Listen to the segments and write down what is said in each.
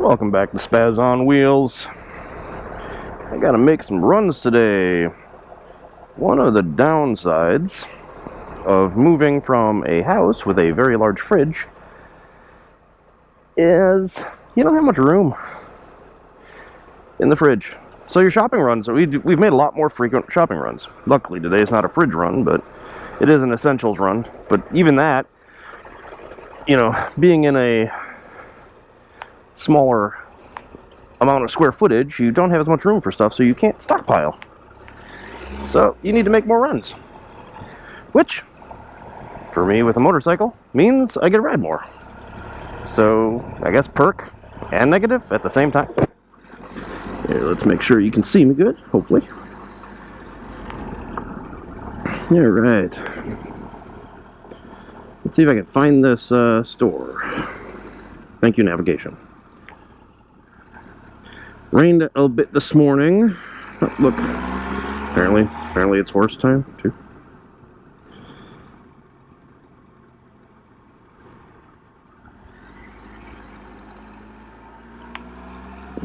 Welcome back to Spaz on Wheels. I gotta make some runs today. One of the downsides of moving from a house with a very large fridge is you don't have much room in the fridge. So your shopping runs, we've made a lot more frequent shopping runs. Luckily today it's not a fridge run, but it is an essentials run. But even that, you know, being in a smaller amount of square footage, you don't have as much room for stuff, so you can't stockpile. So you need to make more runs, which for me with a motorcycle means I get to ride more. So I guess perk and negative at the same time. Here, let's make sure you can see me good, hopefully. All right. Let's see if I can find this store. Thank you, navigation. Rained a bit this morning. Oh, look, apparently it's horse time too.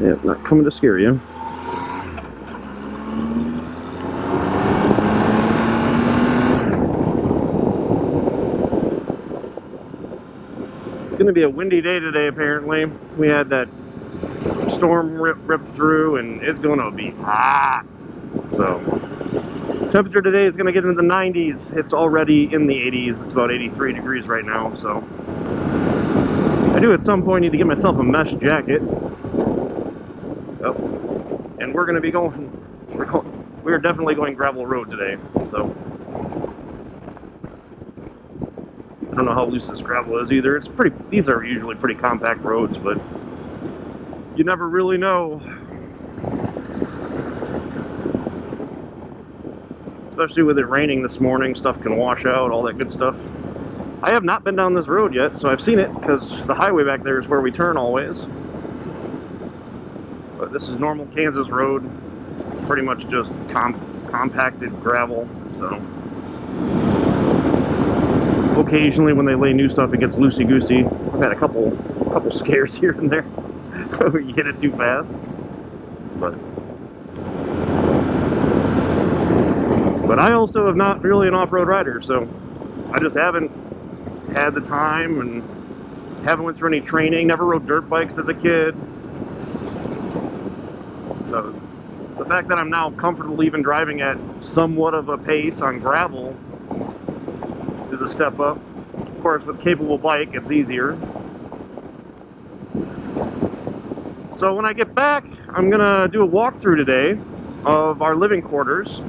Yeah, not coming to scare you. It's going to be a windy day today, apparently. We had that storm ripped through, and it's going to be hot. So, temperature today is going to get into the 90s. It's already in the 80s. It's about 83 degrees right now, so I do at some point need to get myself a mesh jacket. Oh, and we're going to be we're definitely going gravel road today, so I don't know how loose this gravel is either. These are usually pretty compact roads, but you never really know. Especially with it raining this morning, stuff can wash out, all that good stuff. I have not been down this road yet, so I've seen it, because the highway back there is where we turn always. But this is normal Kansas road, pretty much just compacted gravel, so. Occasionally when they lay new stuff, it gets loosey-goosey. I've had a couple scares here and there where you hit it too fast. But I also am not really an off-road rider, so I just haven't had the time and haven't went through any training, never rode dirt bikes as a kid. So the fact that I'm now comfortable even driving at somewhat of a pace on gravel is a step up. Of course, with a capable bike, it's easier. So when I get back, I'm gonna do a walkthrough today of our living quarters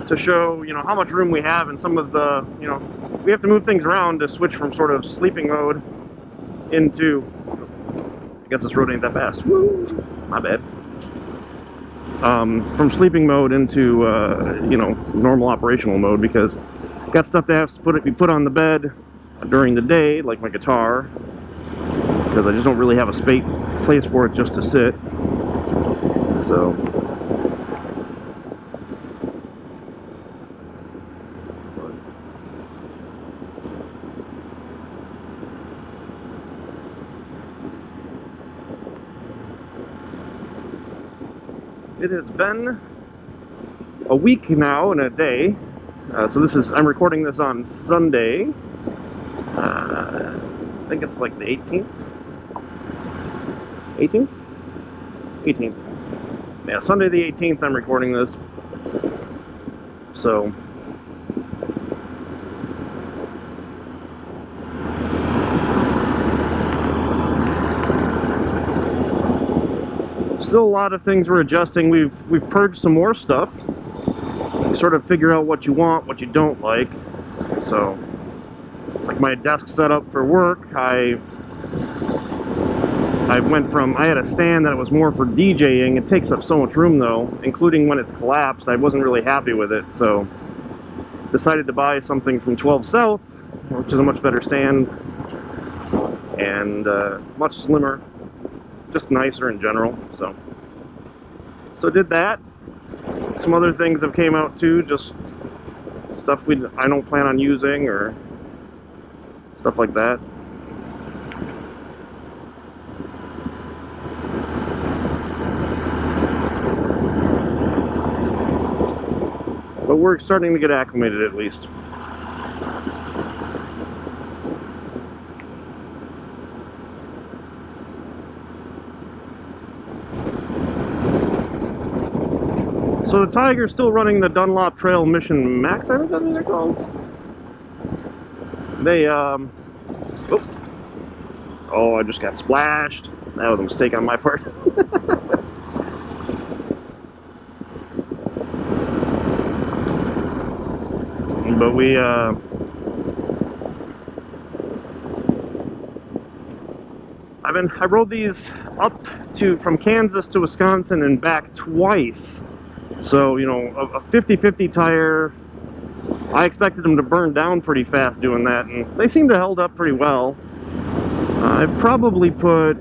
to show, you know, how much room we have and some of the, you know, we have to move things around to switch from sort of sleeping mode into, I guess this road ain't that fast. Woo! My bad. From sleeping mode into, you know, normal operational mode, because I've got stuff that has to be put on the bed during the day, like my guitar, because I just don't really have a place for it just to sit. So it has been a week now and a day. I'm recording this on Sunday. I think it's like the 18th. 18th? 18th. Yeah, Sunday the 18th I'm recording this. So still a lot of things we're adjusting. We've purged some more stuff. You sort of figure out what you want, what you don't like. So, like my desk setup for work, I had a stand that was more for DJing. It takes up so much room though, including when it's collapsed. I wasn't really happy with it, so decided to buy something from 12 South, which is a much better stand and much slimmer, just nicer in general. So did that. Some other things have came out too, just stuff I don't plan on using or stuff like that. But we're starting to get acclimated at least. So the Tiger's still running the Dunlop Trail Mission Max, I think that's what they're called. They, oh, I just got splashed. That was a mistake on my part. But we, I rode these up from Kansas to Wisconsin and back twice. So, you know, a 50-50 tire, I expected them to burn down pretty fast doing that, and they seem to have held up pretty well. I've probably put,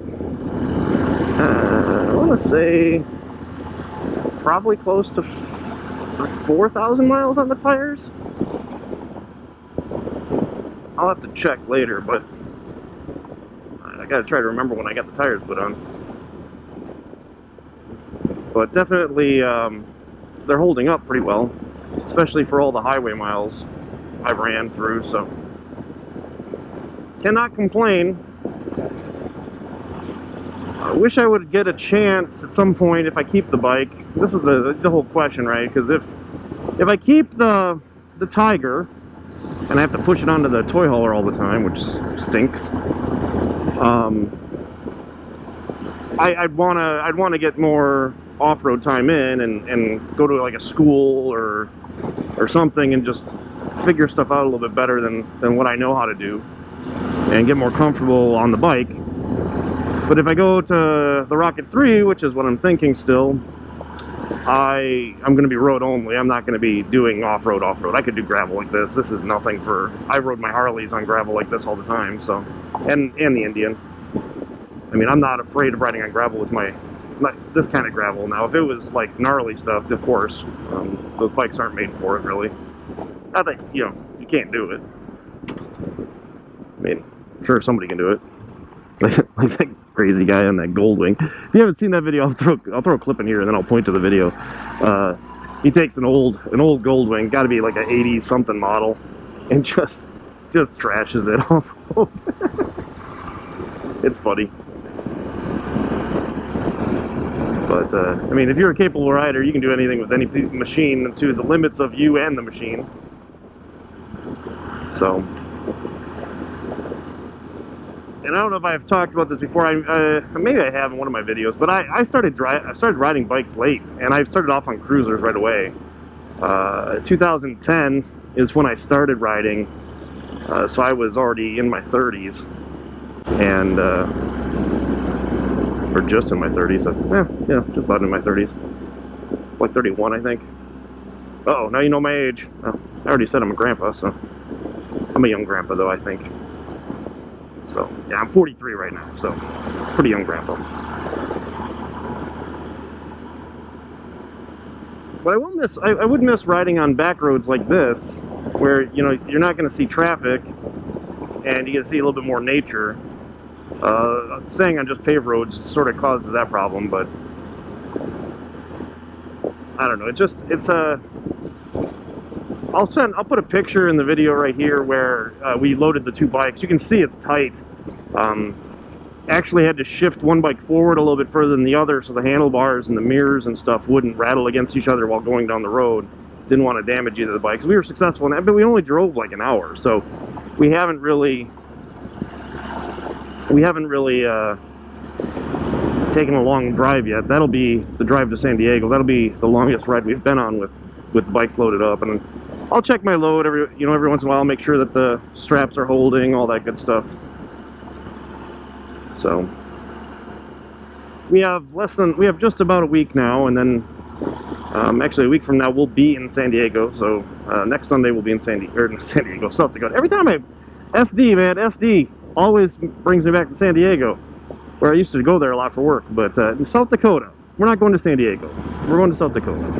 I want to say, probably close to 4,000 miles on the tires. I'll have to check later, but I gotta try to remember when I got the tires put on. But definitely, they're holding up pretty well, especially for all the highway miles I ran through, so cannot complain. I wish I would get a chance at some point if I keep the bike. This is the whole question, right? Because if I keep the Tiger and I have to push it onto the toy hauler all the time, which stinks, I'd want to get more off-road time in and go to like a school or something and just figure stuff out a little bit better than what I know how to do and get more comfortable on the bike. But if I go to the Rocket 3, which is what I'm thinking still, I'm going to be road only. I'm not going to be doing off-road. I could do gravel like this. This is nothing for... I rode my Harleys on gravel like this all the time, so... And the Indian. I mean, I'm not afraid of riding on gravel with this kind of gravel. Now, if it was like gnarly stuff, of course, those bikes aren't made for it, really. Not that, you know, you can't do it. I mean, I'm sure somebody can do it. Like that crazy guy on that Goldwing. If you haven't seen that video, I'll throw a clip in here and then I'll point to the video. He takes an old Goldwing, got to be like an 80 something model, and just trashes it off. It's funny. But I mean, if you're a capable rider, you can do anything with any machine to the limits of you and the machine. So. And I don't know if I've talked about this before. Maybe I have in one of my videos, but I started riding bikes late, and I started off on cruisers right away. 2010 is when I started riding, so I was already in my 30s, and or just in my 30s. So, yeah, just about in my 30s, like 31, I think. Uh-oh, now you know my age. Oh, I already said I'm a grandpa, so I'm a young grandpa, though, I think. So, yeah, I'm 43 right now, so pretty young grandpa. But I would miss riding on back roads like this, where, you know, you're not going to see traffic, and you get to see a little bit more nature. Staying on just paved roads sort of causes that problem, but I don't know, it's a... I'll put a picture in the video right here where we loaded the two bikes. You can see it's tight. Actually had to shift one bike forward a little bit further than the other so the handlebars and the mirrors and stuff wouldn't rattle against each other while going down the road. Didn't want to damage either of the bikes. We were successful in that, but we only drove like an hour, so we haven't really taken a long drive yet. That'll be the drive to San Diego. That'll be the longest ride we've been on with the bikes loaded up, and I'll check my load every once in a while, make sure that the straps are holding, all that good stuff. So we have just about a week now, and then actually a week from now we'll be in San Diego. So next Sunday we'll be in San Diego, South Dakota. Every time SD always brings me back to San Diego, where I used to go there a lot for work. But in South Dakota, we're not going to San Diego. We're going to South Dakota.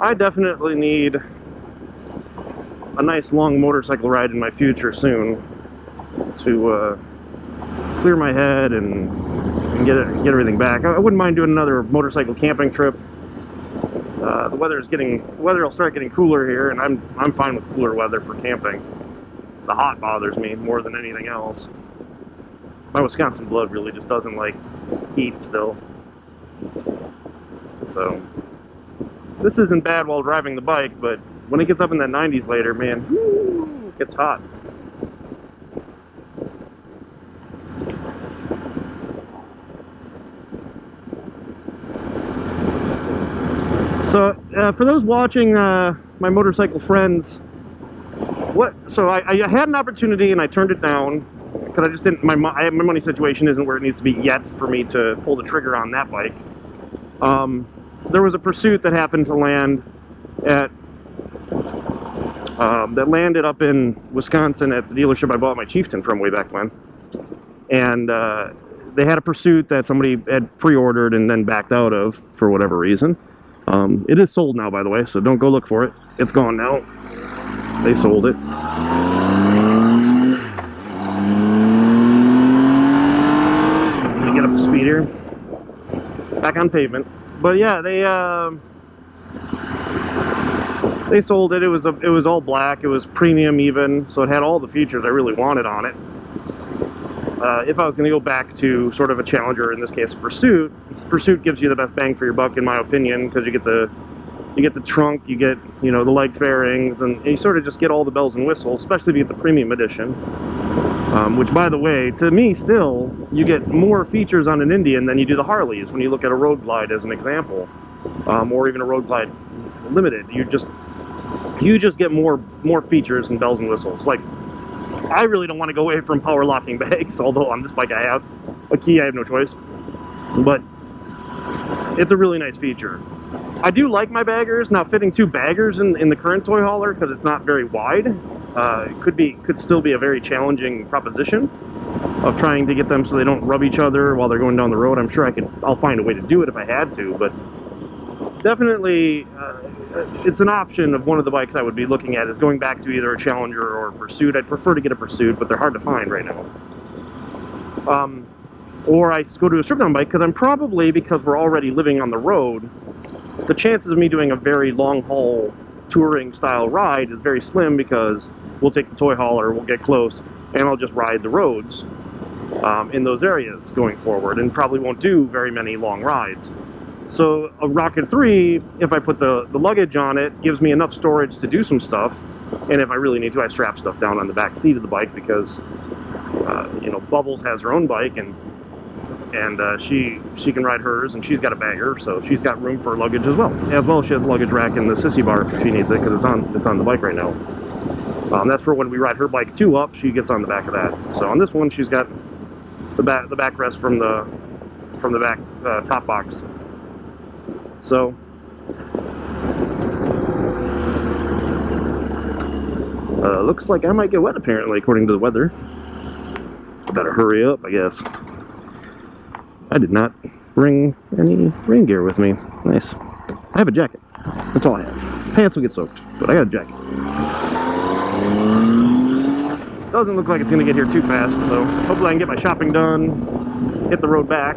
I definitely need a nice long motorcycle ride in my future soon to clear my head and get everything back. I wouldn't mind doing another motorcycle camping trip. The weather will start getting cooler here, and I'm fine with cooler weather for camping. The hot bothers me more than anything else. My Wisconsin blood really just doesn't like heat still. So this isn't bad while driving the bike, but when it gets up in the 90s later, man, whoo, it gets hot. So for those watching my motorcycle friends, so I had an opportunity and I turned it down because I just didn't. My money situation isn't where it needs to be yet for me to pull the trigger on that bike. There was a Pursuit that happened to land at that landed up in Wisconsin at the dealership I bought my Chieftain from way back when, and they had a Pursuit that somebody had pre-ordered and then backed out of for whatever reason. It is sold now, by the way, so don't go look for it. It's gone now. They sold it. Let me get up to speed here. Back on pavement. But yeah, they sold it. It was all black. It was premium even, so it had all the features I really wanted on it. If I was going to go back to sort of a Challenger, in this case Pursuit gives you the best bang for your buck in my opinion, because you get the trunk, you get, you know, the leg fairings, and you sort of just get all the bells and whistles, especially if you get the premium edition. Which, by the way, to me still, you get more features on an Indian than you do the Harleys when you look at a Road Glide as an example, or even a Road Glide Limited. You just get more features and bells and whistles. Like, I really don't want to go away from power locking bags, although on this bike I have a key, I have no choice. But it's a really nice feature. I do like my baggers. Now, fitting two baggers in the current toy hauler, because it's not very wide, could still be a very challenging proposition of trying to get them so they don't rub each other while they're going down the road. I'm sure I'll find a way to do it if I had to, but definitely it's an option of one of the bikes I would be looking at, is going back to either a Challenger or a Pursuit. I'd prefer to get a Pursuit, but they're hard to find right now. Or I go to a strip down bike, because we're already living on the road, the chances of me doing a very long haul touring style ride is very slim, because we'll take the toy hauler, we'll get close, and I'll just ride the roads in those areas going forward, and probably won't do very many long rides. So a Rocket 3, if I put the luggage on it, gives me enough storage to do some stuff, and if I really need to, I strap stuff down on the back seat of the bike, because you know, Bubbles has her own bike, and she can ride hers, and she's got a bagger, so she's got room for luggage as well. She has a luggage rack in the sissy bar if she needs it, because it's on the bike right now. That's for when we ride her bike 2 up, she gets on the back of that. So on this one, she's got the backrest from the back top box. So looks like I might get wet apparently, according to the weather. I better hurry up, I guess. I did not bring any rain gear with me. Nice. I have a jacket. That's all I have. Pants will get soaked, but I got a jacket. Doesn't look like it's going to get here too fast, so hopefully I can get my shopping done, hit the road back.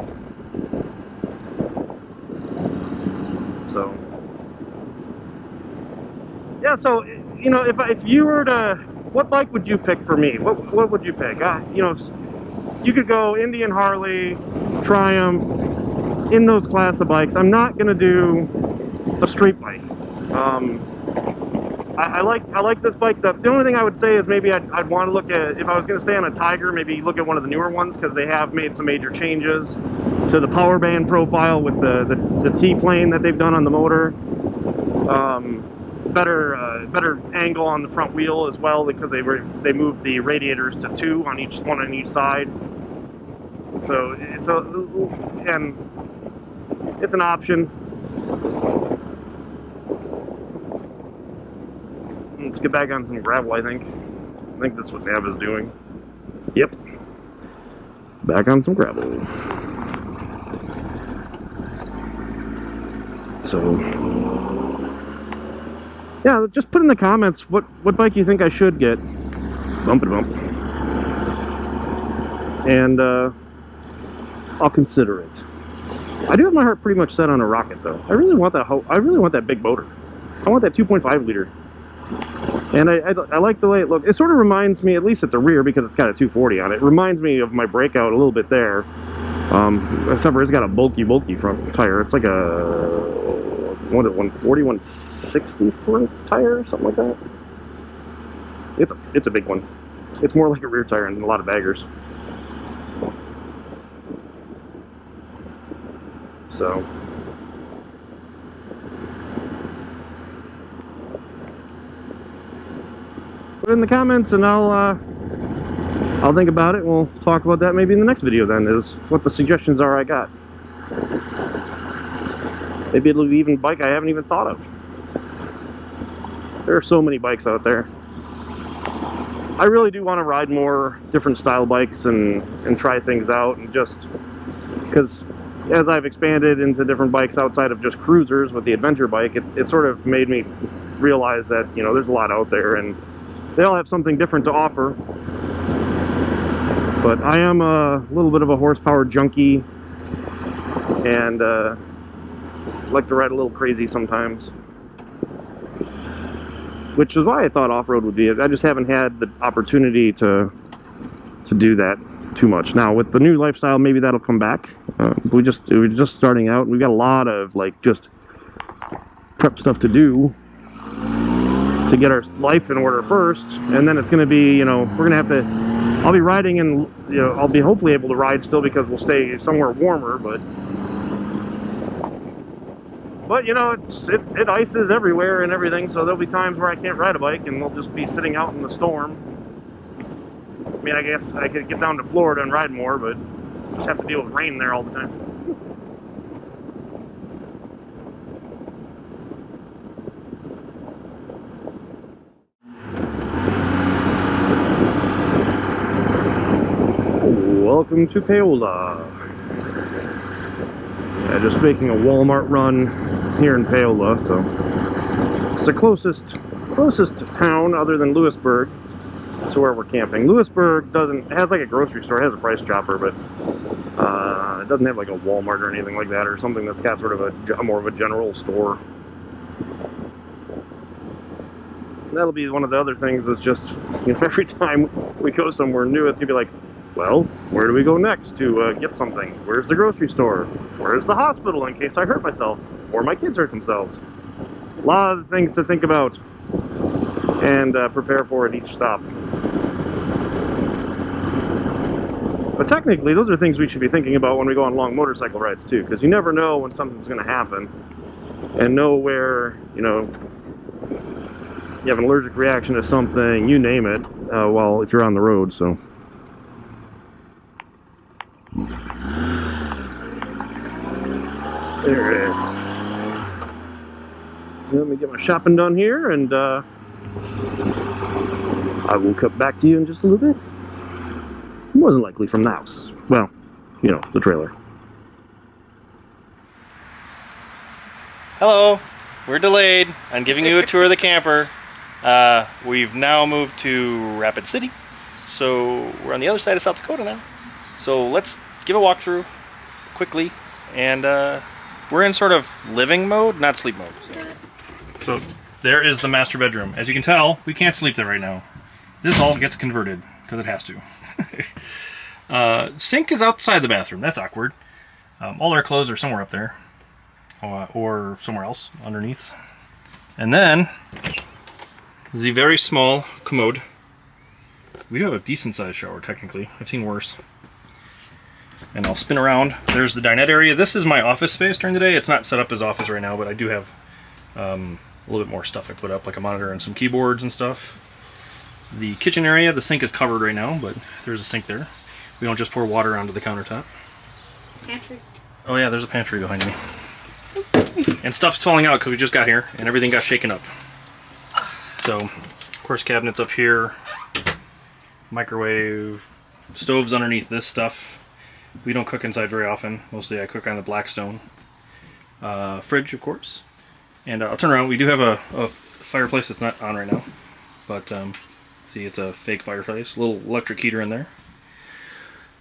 So, yeah, so, you know, if you were to, what bike would you pick for me? What would you pick? You know, you could go Indian, Harley, Triumph, in those class of bikes. I'm not going to do a street bike. I like this bike. The only thing I would say is maybe I'd want to look at, if I was going to stay on a Tiger, maybe look at one of the newer ones, because they have made some major changes to the power band profile with the T-plane that they've done on the motor. Better angle on the front wheel as well, because they moved the radiators to 2 on one on each side. So it's an option. Let's get back on some gravel, I think. I think that's what Nav is doing. Yep. Back on some gravel. So Yeah, just put in the comments what bike you think I should get. Bump it bump. And I'll consider it. I do have my heart pretty much set on a Rocket though. I really want that. I really want that big motor. I want that 2.5 liter. And I like the way it looks. It sort of reminds me, at least at the rear, because it's got a 240 on it. It reminds me of my Breakout a little bit there. Except for it's got a bulky front tire. It's like a 140, 160 front tire, something like that. It's a big one. It's more like a rear tire and a lot of baggers. So put it in the comments and I'll think about it. We'll talk about that maybe in the next video then, is what the suggestions are I got. Maybe it'll be even a bike I haven't even thought of. There are so many bikes out there. I really do want to ride more different style bikes and try things out, and just because as I've expanded into different bikes outside of just cruisers with the adventure bike, it sort of made me realize that, you know, there's a lot out there and they all have something different to offer. But I am a little bit of a horsepower junkie and like to ride a little crazy sometimes, which is why I thought off-road would be it. I just haven't had the opportunity to do that too much. Now with the new lifestyle, maybe that'll come back. We're just starting out. We've got a lot of like just prep stuff to do to get our life in order first, and then it's going to be, you know, we're going to have to, I'll be riding, and you know, I'll be hopefully able to ride still because we'll stay somewhere warmer, but you know, it ices everywhere and everything, so there'll be times where I can't ride a bike and we'll just be sitting out in the storm. I mean, I guess I could get down to Florida and ride more, but just have to deal with rain there all the time. Welcome to Paola. Yeah, just making a Walmart run here in Paola, so it's the closest town other than Lewisburg to where we're camping. Lewisburg it has like a grocery store, it has a Price Chopper, but it doesn't have like a Walmart or anything like that, or something that's got sort of a more of a general store. And that'll be one of the other things that's just, you know, every time we go somewhere new, it's gonna be like, well, where do we go next to get something? Where's the grocery store? Where's the hospital in case I hurt myself or my kids hurt themselves? A lot of things to think about and prepare for at each stop. But technically, those are things we should be thinking about when we go on long motorcycle rides too, because you never know when something's going to happen, and know where, you know, you have an allergic reaction to something, you name it, well, if you're on the road, so. There it is. Let me get my shopping done here, and I will cut back to you in just a little bit. More than likely from the house. Well, you know, the trailer. Hello, we're delayed on giving you a tour of the camper. We've now moved to Rapid City, so we're on the other side of South Dakota now. So let's give a walkthrough quickly, and we're in sort of living mode, not sleep mode. So there is the master bedroom. As you can tell, we can't sleep there right now. This all gets converted, because it has to. Sink is outside the bathroom. That's awkward. All our clothes are somewhere up there, or somewhere else underneath. And then the very small commode. We do have a decent sized shower, technically. I've seen worse. And I'll spin around. There's the dinette area. This is my office space during the day. It's not set up as office right now, but I do have a little bit more stuff I put up, like a monitor and some keyboards and stuff. The kitchen area, the sink is covered right now, but there's a sink there. We don't just pour water onto the countertop. Pantry. Oh yeah, there's a pantry behind me. And stuff's falling out because we just got here and everything got shaken up. So, of course, cabinets up here. Microwave. Stoves underneath this stuff. We don't cook inside very often. Mostly I cook on the Blackstone. Fridge, of course. And I'll turn around. We do have a fireplace that's not on right now, but see, it's a fake fireplace. A little electric heater in there.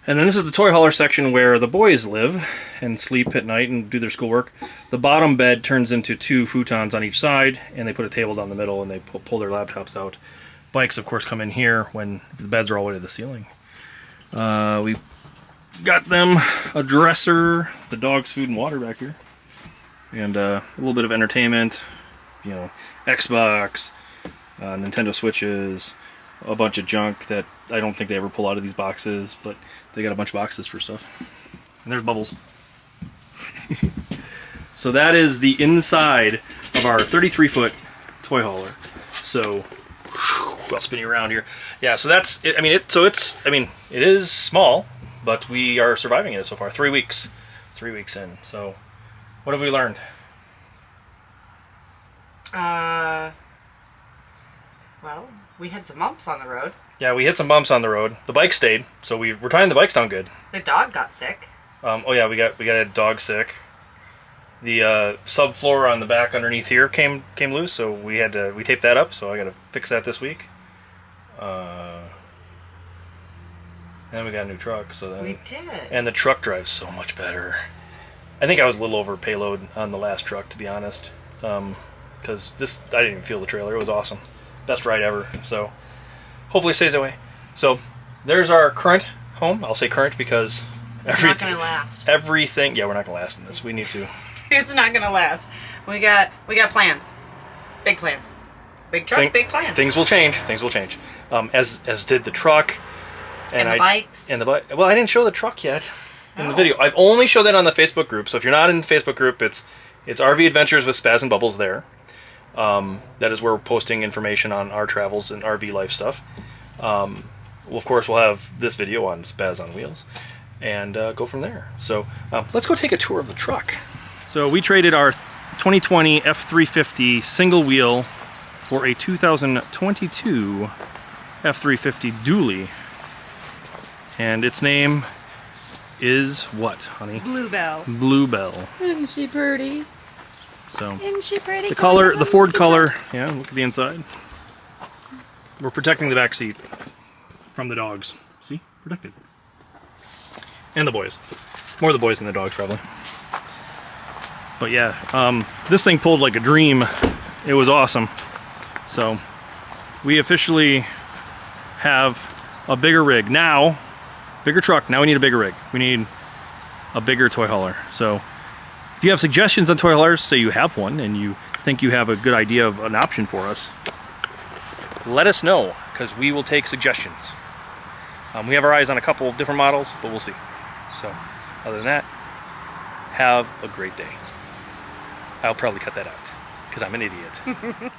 And then this is the toy hauler section where the boys live and sleep at night and do their schoolwork. The bottom bed turns into 2 futons on each side, and they put a table down the middle and they pull their laptops out. Bikes, of course, come in here when the beds are all the way to the ceiling. We got them a dresser, the dog's food and water back here, and a little bit of entertainment, you know, Xbox, Nintendo Switches, a bunch of junk that I don't think they ever pull out of these boxes, but they got a bunch of boxes for stuff. And there's Bubbles. So that is the inside of our 33-foot toy hauler. So I'll spin you around here. Yeah, so that's it. I mean, it is small, but we are surviving it so far. 3 weeks. 3 weeks in. So what have we learned? Well, we had some bumps on the road. Yeah, we hit some bumps on the road. The bike stayed, so we're tying the bikes down good. The dog got sick. Oh yeah, we got a dog sick. The subfloor on the back underneath here came loose, so we taped that up. So I got to fix that this week. And we got a new truck, so then We did. and the truck drives so much better. I think I was a little over payload on the last truck, to be honest, because I didn't even feel the trailer. It was awesome, best ride ever. So hopefully it stays that way. So there's our current home. I'll say current because It's not going to last. everything. Yeah, we're not gonna last in this. We need to. It's not going to last. We got plans. Big plans. Big truck, big plans. Things will change. Things will change. As did the truck. And the bikes. And the bike. Well, I didn't show the truck yet in the video. I've only showed that on the Facebook group. So if you're not in the Facebook group, it's RV Adventures with Spaz and Bubbles there. That is where we're posting information on our travels and RV life stuff. Well, of course, we'll have this video on Spaz on Wheels and go from there. So let's go take a tour of the truck. So we traded our 2020 F350 single wheel for a 2022 F350 dually. And its name is what, honey? Bluebell. Bluebell. Isn't she pretty? So Isn't she pretty? the color, the Ford color. Yeah, look at the inside. We're protecting the back seat from the dogs. See, protected. And the boys. More the boys than the dogs, probably. But yeah, this thing pulled like a dream. It was awesome. So we officially have a bigger rig now. Bigger truck. Now we need a bigger rig. We need a bigger toy hauler. So if you have suggestions on toy haulers, say you have one and you think you have a good idea of an option for us, let us know, because we will take suggestions. We have our eyes on a couple of different models, but we'll see. So other than that, have a great day. I'll probably cut that out because I'm an idiot.